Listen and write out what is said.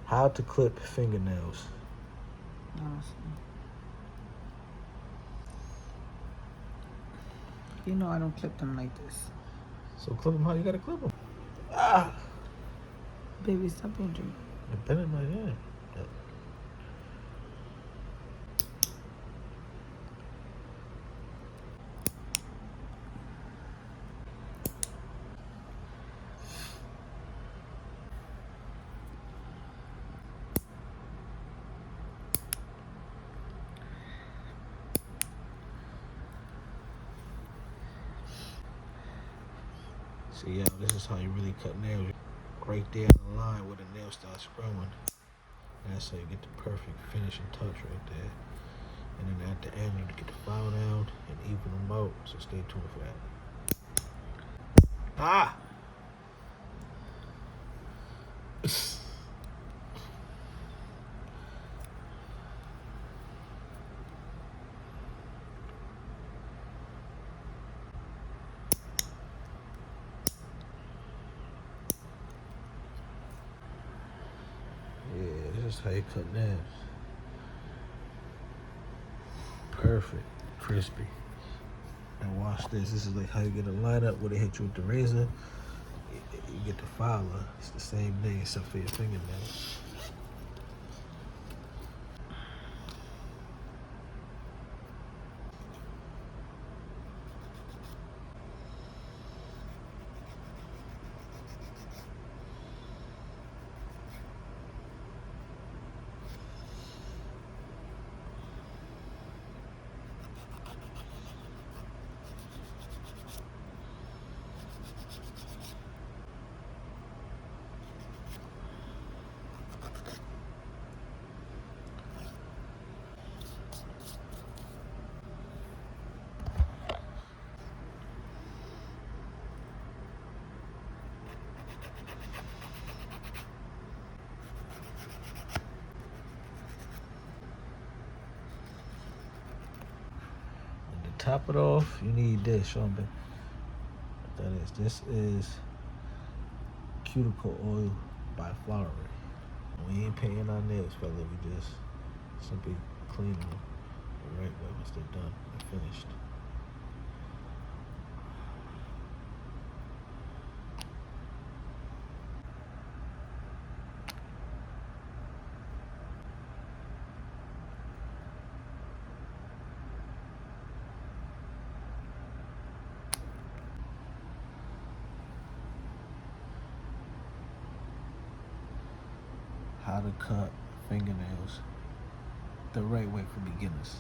How to clip fingernails. Awesome. You know I don't clip them like this. So clip them how you gotta clip them. Ah! Baby, stop pinching me. You're bending my hand. See, yeah, this is how you really cut nails. Right there on the line where the nail starts growing. That's how you get the perfect finishing touch right there. And then at the end, you get the file down and even them out. So stay tuned for that. Ah! Yeah, this is how you cut nails. Perfect, crispy. And watch this. This is like how you get a lineup where they hit you with the razor. You get the filer. It's the same thing except for your fingernails. Top it off, you need this. Show me what that is. This is cuticle oil by Flowery. We ain't painting our nails, fella. We just simply cleaning them the right way once they're done and finished. How to cut fingernails the right way for beginners.